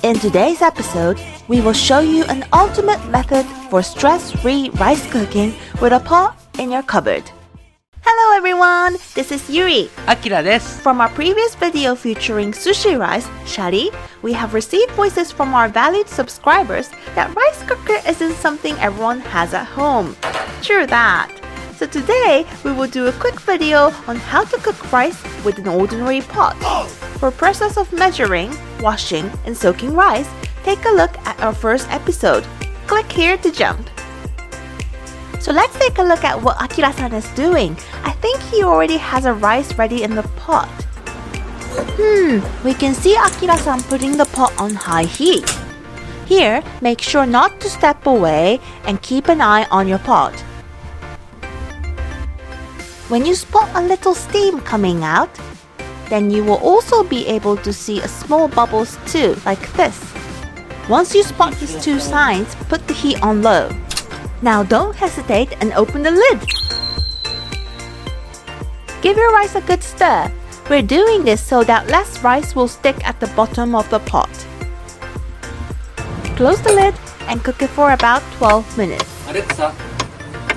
In today's episode, we will show you an ultimate method for stress-free rice cooking with a pot in your cupboard. Hello everyone, this is Yuri. Akira です。 From our previous video featuring Sushi Rice, Shari, we have received voices from our valued subscribers that rice cooker isn't something everyone has at home. True that. So today, we will do a quick video on how to cook rice with an ordinary pot. For process of measuring, washing, and soaking rice, take a look at our first episode. Click here to jump. So let's take a look at what Akira-san is doing. I think he already has a rice ready in the pot. We can see Akira-san putting the pot on high heat. Here, make sure not to step away and keep an eye on your pot. When you spot a little steam coming out, then you will also be able to see a small bubbles too, like this. Once you spot these two signs, put the heat on low. Now don't hesitate and open the lid. Give your rice a good stir. We're doing this so that less rice will stick at the bottom of the pot. Close the lid and cook it for about 12 minutes. Alexa,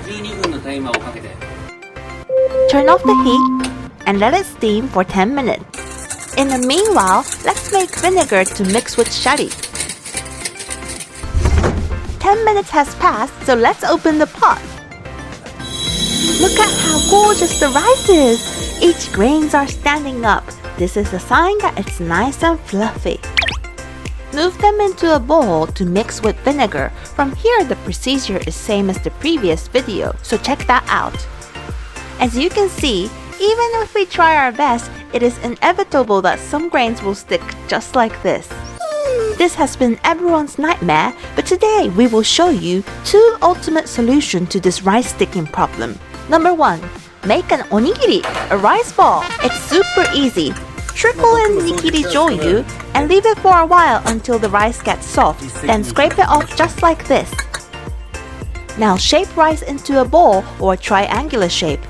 12分のタイマーをかけて。 Turn off the heat and let it steam for 10 minutes. In the meanwhile, let's make vinegar to mix with shari. 10 minutes has passed, so let's open the pot. Look at how gorgeous the rice is! Each grains are standing up. This is a sign that it's nice and fluffy. Move them into a bowl to mix with vinegar. From here, the procedure is same as the previous video, so check that out. As you can see, even if we try our best, it is inevitable that some grains will stick just like this. This has been everyone's nightmare, but today we will show you two ultimate solutions to this rice sticking problem. Number 1. Make an onigiri, a rice ball. It's super easy. Trickle in nigiri joyu and leave it for a while until the rice gets soft, then scrape it off just like this. Now shape rice into a ball or a triangular shape.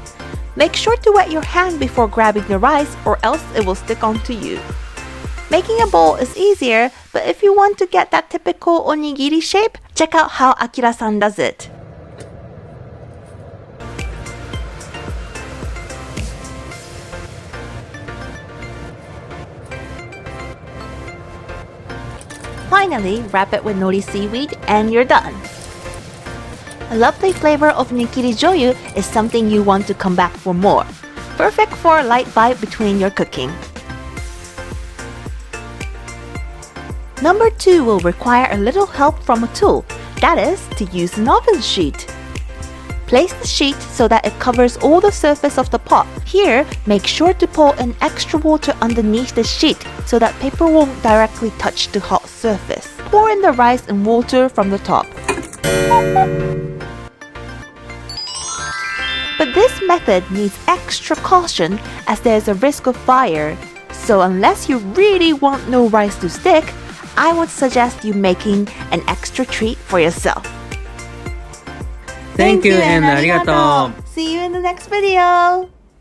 Make sure to wet your hand before grabbing the rice or else it will stick onto you. Making a bowl is easier, but if you want to get that typical onigiri shape, check out how Akira-san does it. Finally, wrap it with nori seaweed and you're done. A lovely flavor of nigiri joyu is something you want to come back for more. Perfect for a light bite between your cooking. Number 2 will require a little help from a tool, that is, to use an oven sheet. Place the sheet so that it covers all the surface of the pot. Here, make sure to pour in extra water underneath the sheet so that paper won't directly touch the hot surface. Pour in the rice and water from the top. But this method needs extra caution as there is a risk of fire. So unless you really want no rice to stick, I would suggest you making an extra treat for yourself. Thank you and ありがとう。 See you in the next video.